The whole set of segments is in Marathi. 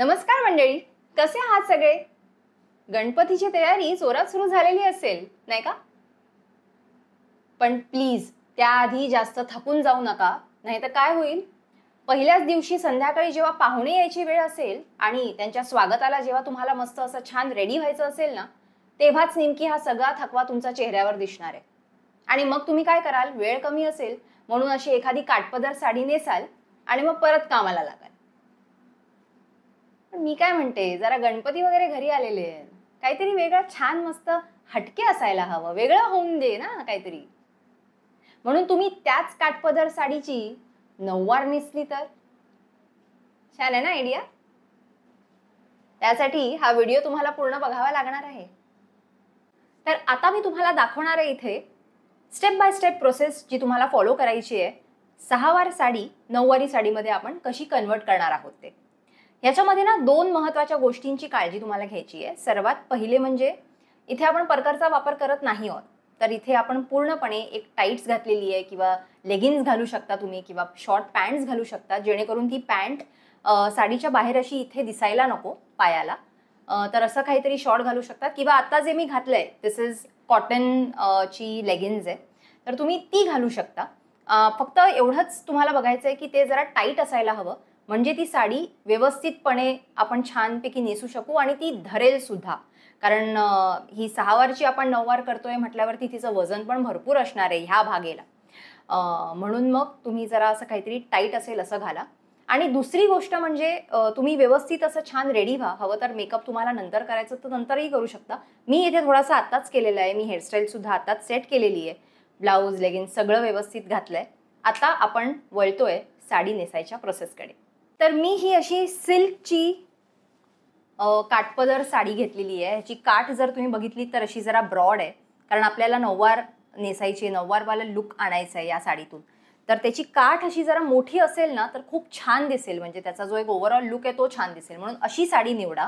नमस्कार मंडळी, कसे आहात सगळे? गणपतीची तयारी जोरात सुरू झालेली असेल, नाही का? पण प्लीज त्याआधी जास्त थकून जाऊ नका, नाहीतर काय होईल? पहिल्याच दिवशी संध्याकाळी जेव्हा पाहुणे यायची वेळ असेल आणि त्यांच्या स्वागताला जेव्हा तुम्हाला मस्त असं छान रेडी व्हायचं असेल ना, तेव्हाच नेमकी हा सगळा थकवा तुमच्या चेहऱ्यावर दिसणार आहे. आणि मग तुम्ही काय कराल? वेळ कमी असेल म्हणून अशी एखादी काठपदर साडी नेसाल आणि मग परत कामाला लागाल. पण मी काय म्हणते, जरा गणपती वगैरे घरी आलेले आहेत, काहीतरी वेगळं छान मस्त हटके असायला हवं, वेगळं होऊन दे ना काहीतरी. म्हणून तुम्ही त्याच काठपदर साडीची नऊवार नेसली तर छान आहे ना आयडिया. त्यासाठी हा व्हिडिओ तुम्हाला पूर्ण बघावा लागणार आहे. तर आता मी तुम्हाला दाखवणार आहे इथे स्टेप बाय स्टेप प्रोसेस जी तुम्हाला फॉलो करायची आहे. 6 वार साडी 9 वारी साडीमध्ये आपण कशी कन्वर्ट करणार आहोत ते. याच्यामध्ये ना 2 महत्त्वाच्या गोष्टींची काळजी तुम्हाला घ्यायची आहे. सर्वात पहिले म्हणजे इथे आपण परकरचा वापर करत नाही आहोत, तर इथे आपण पूर्णपणे एक टाईट्स घातलेली आहे किंवा लेगिन्स घालू शकता तुम्ही किंवा शॉर्ट पॅन्ट्स घालू शकता, जेणेकरून ती पॅन्ट साडीच्या बाहेर अशी इथे दिसायला नको पायाला. तर असं काहीतरी शॉर्ट घालू शकता किंवा आता जे मी घातलंय दिस इज कॉटन ची लेगिन्स आहे, तर तुम्ही ती घालू शकता. फक्त एवढंच तुम्हाला बघायचं आहे की ते जरा टाईट असायला हवं, म्हणजे ती साडी व्यवस्थितपणे आपण छानपैकी नेसू शकू आणि ती धरेल सुद्धा. कारण ही 6 वारची आपण 9 वार करतोय म्हटल्यावरती तिचं वजन पण भरपूर असणार आहे ह्या भागेला. म्हणून मग तुम्ही जरा असं काहीतरी टाईट असेल असं घाला. आणि दुसरी गोष्ट म्हणजे तुम्ही व्यवस्थित असं छान रेडी व्हा. हवं तर मेकअप तुम्हाला नंतर करायचं तर नंतरही करू शकता. मी इथे थोडासा आत्ताच केलेला आहे. मी हेअरस्टाईल सुद्धा आत्ताच सेट केलेली आहे. ब्लाऊज लेगिन्स सगळं व्यवस्थित घातलंय. आता आपण वळतोय साडी नेसायच्या प्रोसेसकडे. तर मी ही अशी सिल्कची काठपदर साडी घेतलेली आहे. ह्याची काठ जर तुम्ही बघितली तर अशी जरा ब्रॉड आहे, कारण आपल्याला नऊवार नेसायची, नऊवारवाला लुक आणायचा आहे या साडीतून. तर त्याची काठ अशी जरा मोठी असेल ना तर खूप छान दिसेल, म्हणजे त्याचा जो एक ओव्हरऑल लुक आहे तो छान दिसेल. म्हणून अशी साडी निवडा.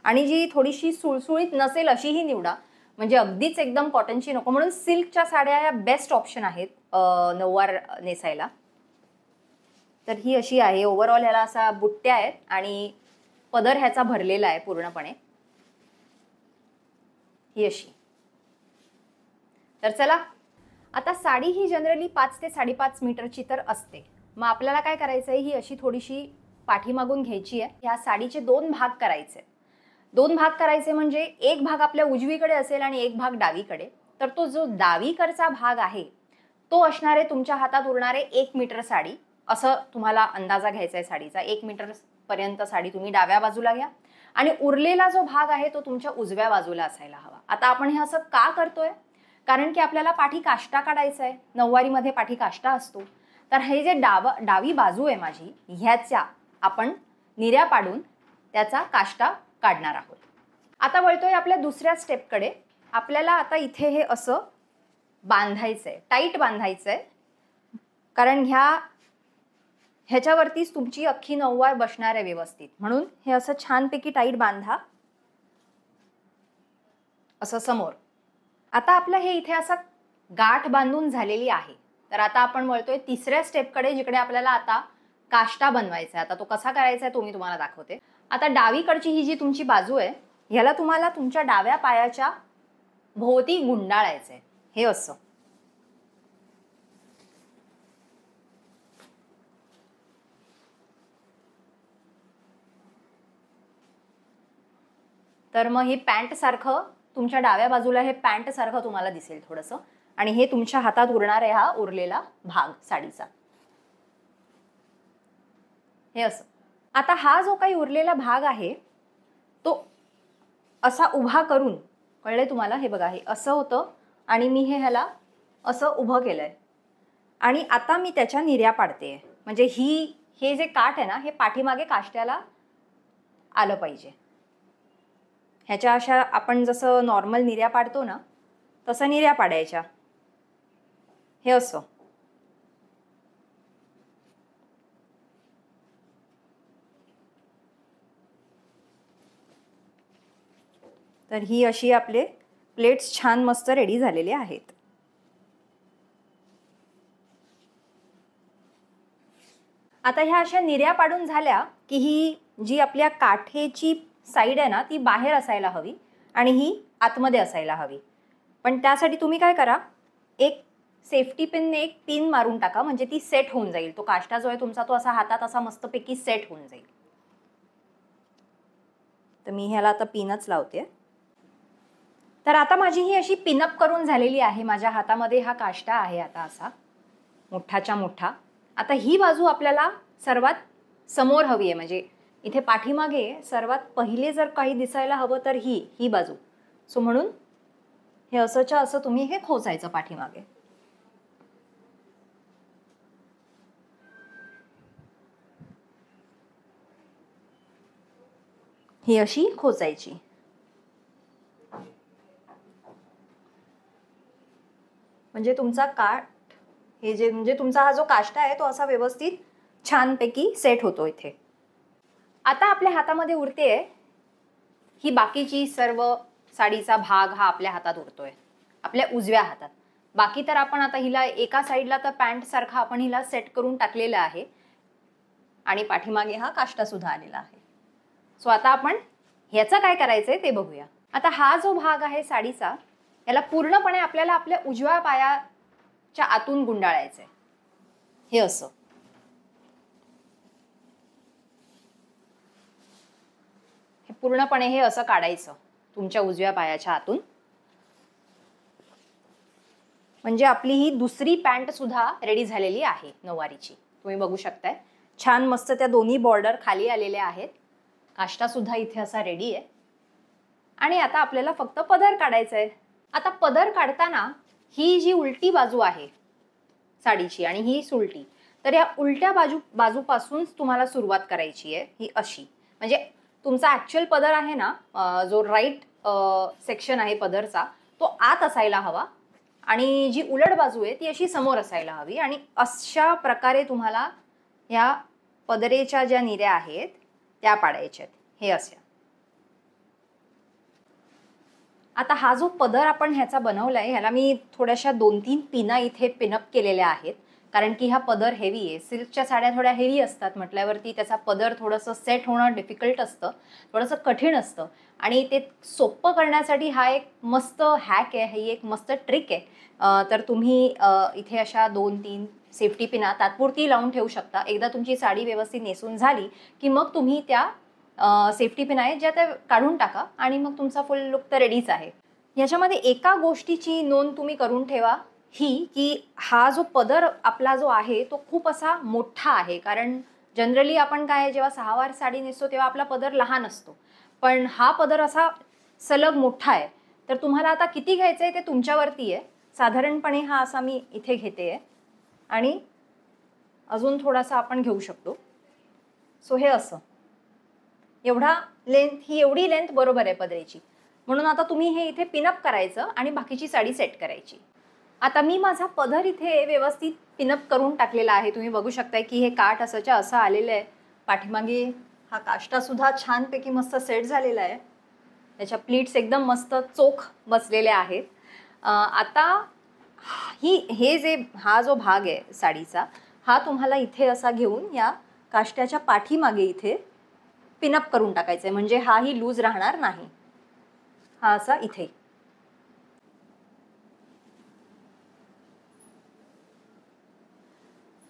आणि जी थोडीशी सुळसुळीत नसेल अशीही निवडा, म्हणजे अगदीच एकदम कॉटनची नको. म्हणून सिल्कच्या साड्या ह्या बेस्ट ऑप्शन आहेत नऊवार नेसायला. तर ही अशी आहे. ओव्हरऑल ह्याला असा बुट्ट्या आहेत आणि पदर ह्याचा भरलेला आहे पूर्णपणे. ही अशी. तर चला, आता साडी ही जनरली 5 ते 5.5 मीटरची तर असते. मग आपल्याला काय करायचं आहे, ही अशी थोडीशी पाठीमागून घ्यायची आहे. ह्या साडीचे 2 भाग करायचे. 2 भाग करायचे म्हणजे एक भाग आपल्या उजवीकडे असेल आणि एक भाग डावीकडे. तर तो जो डावीकडचा भाग आहे तो असणारे तुमच्या हातात उरणारे 1 मीटर साडी, असं तुम्हाला अंदाजा घ्यायचा आहे साडीचा. 1 मीटर पर्यंत साडी तुम्ही डाव्या बाजूला घ्या आणि उरलेला जो भाग आहे तो तुमच्या उजव्या बाजूला असायला हवा. आता आपण हे असं का करतोय? कारण की आपल्याला पाठी काष्टा काढायचा आहे. नऊवारीमध्ये पाठी काष्टा असतो. तर हे जे डावी बाजू आहे माझी, ह्याच्या आपण निऱ्या पाडून त्याचा काष्टा काढणार आहोत. आता वळतोय आपल्या दुसऱ्या स्टेपकडे. आपल्याला आता इथे हे असं बांधायचंय, टाईट बांधायचंय, कारण ह्याच्यावरतीच तुमची अख्खी नऊवार बसणार आहे व्यवस्थित. म्हणून हे असं छानपैकी टाईट बांधा, असं समोर. आता आपलं हे इथे असं गाठ बांधून झालेली आहे. तर आता आपण वळतोय तिसऱ्या स्टेपकडे, जिकडे आपल्याला आता काष्टा बनवायचा आहे. आता तो कसा करायचा आहे तो मी तुम्हाला दाखवते. आता डावीकडची ही जी तुमची बाजू आहे, ह्याला तुम्हाला तुमच्या डाव्या पायाच्या भोवती गुंडाळायचं आहे. हे असं. तर मग हे पॅन्ट सारखं तुमच्या डाव्या बाजूला हे पॅन्ट सारखं तुम्हाला दिसेल थोडंसं. आणि हे तुमच्या हातात उरणार आहे हा उरलेला भाग साडीचा. हे असं. आता हा जो काही उरलेला भाग आहे तो असा उभा करून, कळले तुम्हाला? हे बघा, हे असं होतं आणि मी ह्याला असं उभं केलंय आणि आता मी त्याच्या निऱ्या पाडते. म्हणजे हे जे काठ आहे ना, हे पाठीमागे काष्ट्याला आलं पाहिजे. ह्याच्या अशा आपण जसं नॉर्मल निऱ्या पाडतो ना, तसं निऱ्या पाडायच्या. हे असं. तर ही अशी आपले प्लेट्स छान मस्त रेडी झालेले आहेत. आता ह्या अशा निऱ्या पाडून झाल्या की ही जी आपल्या काठेची साईड आहे ना ती बाहेर असायला हवी आणि ही आतमध्ये असायला हवी. पण त्यासाठी तुम्ही काय करा, एक सेफ्टी पिनने एक पिन मारून टाका, म्हणजे ती सेट होऊन जाईल. तो काष्टा जो आहे तुमचा तो असा हातात असा मस्तपैकी सेट होऊन जाईल. तर मी ह्याला आता पिनच लावते. तर आता माझी ही अशी पिनअप करून झालेली आहे. माझ्या हातामध्ये हा काष्टा आहे आता असा मोठाच्या मोठा. आता ही बाजू आपल्याला सर्वात समोर हवी आहे, म्हणजे इथे पाठीमागे सर्वात पहिले जर काही दिसायला हवं तर ही बाजू. सो म्हणून हे असंच्या असं तुम्ही हे खोचायचं पाठीमागे. ही अशी खोचायची. म्हणजे तुमचा काठ हे जे म्हणजे तुमचा हा जो काष्टा आहे तो असा व्यवस्थित छानपैकी सेट होतो इथे. आता आपल्या हातामध्ये उरतेय ही बाकीची सर्व साडीचा भाग हा आपल्या हातात उरतोय, आपल्या उजव्या हातात. बाकी तर आपण आता हिला एका साईडला तर पॅन्ट सारखा आपण हिला सेट करून टाकलेला आहे आणि पाठीमागे हा काष्टा सुद्धा आलेला आहे. सो आता आपण ह्याचं काय करायचंय ते बघूया. आता हा जो भाग आहे साडीचा याला पूर्णपणे आपल्याला आपल्या उजव्या पायाच्या आतून गुंडाळायचंय. हे असं हे पूर्णपणे हे असं काढायचं तुमच्या उजव्या पायाच्या आतून. म्हणजे आपली ही दुसरी पॅन्ट सुद्धा रेडी झालेली आहे नऊवारीची. तुम्ही बघू शकताय छान मस्त त्या दोन्ही बॉर्डर खाली आलेल्या आहेत. काष्टा सुद्धा इथे असा रेडी आहे आणि आता आपल्याला फक्त पदर काढायचा आहे. आता पदर काढताना ही जी उलटी बाजू आहे साडीची आणि ही सुलटी, तर या उलट्या बाजूपासून तुम्हाला सुरुवात करायची आहे. ही अशी म्हणजे तुमचा ऍक्च्युअल पदर आहे ना, जो राईट सेक्शन आहे पदरचा तो आत असायला हवा आणि जी उलट बाजू आहे ती अशी समोर असायला हवी. आणि अशा प्रकारे तुम्हाला ह्या पदरेच्या ज्या निऱ्या आहेत त्या पाडायच्या आहेत. हे अशा. आता हा जो पदर आपण ह्याचा बनवलाय ह्याला मी थोड्याशा 2-3 पिना इथे पिनअप केलेल्या आहेत, कारण की हा पदर हेवी आहे. सिल्कच्या साड्या थोड्या हेवी असतात म्हटल्यावरती त्याचा पदर थोडंसं सेट होणं डिफिकल्ट असतं, थोडंसं कठीण असतं. आणि ते सोपं करण्यासाठी हा एक मस्त हॅक आहे, ही एक मस्त ट्रिक आहे. तर तुम्ही इथे अशा 2-3 सेफ्टी पिना तात्पुरती लावून ठेवू शकता. एकदा तुमची साडी व्यवस्थित नेसून झाली की मग तुम्ही त्या सेफ्टी पिन आहेत ज्या त्या काढून टाका आणि मग तुमचा फुल लुक तर रेडीच आहे. याच्यामध्ये एका गोष्टीची नोंद तुम्ही करून ठेवा ही, की हा जो पदर आपला जो आहे तो खूप असा मोठा आहे. कारण जनरली आपण काय जेव्हा सहावार साडी नेसतो तेव्हा आपला पदर लहान असतो, पण हा पदर असा सलग मोठा आहे. तर तुम्हाला आता किती घ्यायचं आहे ते तुमच्यावरती आहे. साधारणपणे हा असा मी इथे घेते आहे आणि अजून थोडासा आपण घेऊ शकतो. सो हे असं एवढा लेंथ, ही एवढी लेंथ बरोबर आहे पदरेची. म्हणून आता तुम्ही हे इथे पिनअप करायचं आणि बाकीची साडी सेट करायची. आता मी माझा पदर इथे व्यवस्थित पिनअप करून टाकलेला आहे. तुम्ही बघू शकताय की हे काठ असंच्या असं आलेलं आहे. पाठीमागे हा काष्टा सुद्धा छानपैकी मस्त सेट झालेला आहे. त्याच्या प्लीट्स एकदम मस्त चोख बसलेल्या आहेत. आता हा जो भाग आहे साडीचा हा तुम्हाला इथे असा घेऊन या काष्ट्याच्या पाठीमागे इथे पिनअप करून टाकायचं आहे, म्हणजे हाही लूज राहणार नाही. हा असा इथे.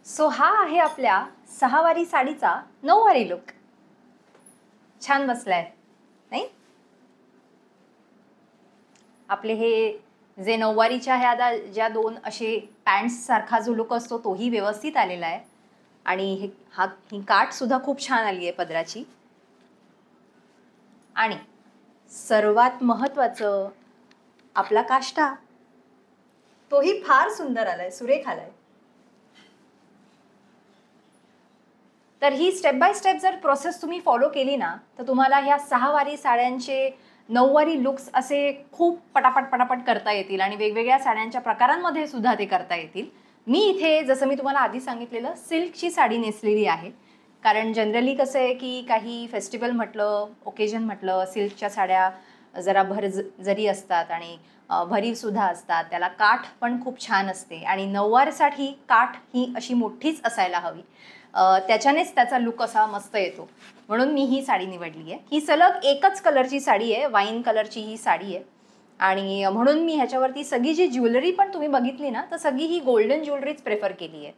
सो हा आहे आपल्या सहावारी साडीचा नऊवारी लुक. छान बसलाय नाही? ही हे जे नऊवारीच्या ह्या ज्या दोन असे पॅन्ट्स सारखा जो लुक असतो तोही व्यवस्थित आलेला आहे. आणि ही काठ सुद्धा खूप छान आली आहे पदराची. आणि सर्वात महत्त्वाचं आपला काष्टा तोही फार सुंदर आलाय, सुरेख आलाय. तर ही स्टेप बाय स्टेप जर प्रोसेस तुम्ही फॉलो केली ना तर तुम्हाला ह्या सहावारी साड्यांचे नऊवारी लुक्स असे खूप पटापट करता येतील आणि वेगवेगळ्या साड्यांच्या प्रकारांमध्ये सुद्धा ते करता येतील. मी इथे जसं मी तुम्हाला आधी सांगितलेलं सिल्कची साडी नेसलेली आहे, कारण जनरली कसं आहे की काही फेस्टिवल म्हटलं, ओकेजन म्हटलं, सिल्कच्या साड्या जरा जरी असतात आणि भरीवसुद्धा असतात. त्याला काठ पण खूप छान असते आणि नऊवारसाठी काठ ही अशी मोठीच असायला हवी. त्याच्यानेच त्याचा लुक असा मस्त येतो, म्हणून मी ही साडी निवडली आहे. ही सलग एकच कलरची साडी आहे, वाईन कलरची ही साडी आहे. आणि म्हणून मी ह्याच्यावरती सगळी जी ज्वेलरी पण तुम्ही बघितली ना, तर सगळी ही गोल्डन ज्वेलरीच प्रेफर केली आहे.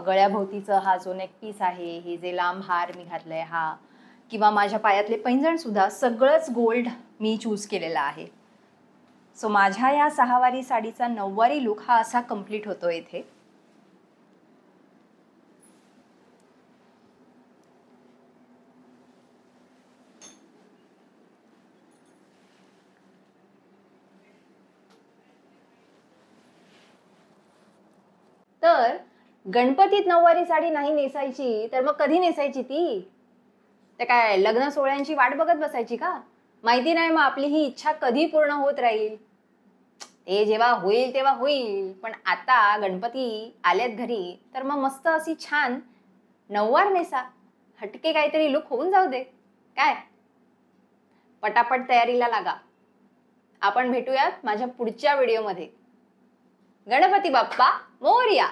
गळ्याभोवतीचं हा जो नेक पीस आहे, हे जे लांब हार मी घातलाय हा, किंवा माझ्या पायातले पैंजण सुद्धा सगळंच गोल्ड मी चूज केलेला आहे. सो माझ्या या 6 वारी साडीचा 9 वारी लुक हा असा कम्प्लीट होतो इथे. तर गणपतीत 9 वारी साडी नाही नेसायची तर मग कधी नेसायची ती? ते काय लग्न सोहळ्यांची वाट बघत बसायची का? माहिती नाही मग आपली ही इच्छा कधी पूर्ण होत राहील. ते जेव्हा होईल तेव्हा होईल, पण आता गणपती आलेत घरी तर मग मस्त अशी छान 9 वार नेसा, हटके काहीतरी लुक होऊन जाऊ दे. काय पटापट तयारीला लागा. आपण भेटूयात माझ्या पुढच्या व्हिडिओमध्ये. गणपती बाप्पा मोरया.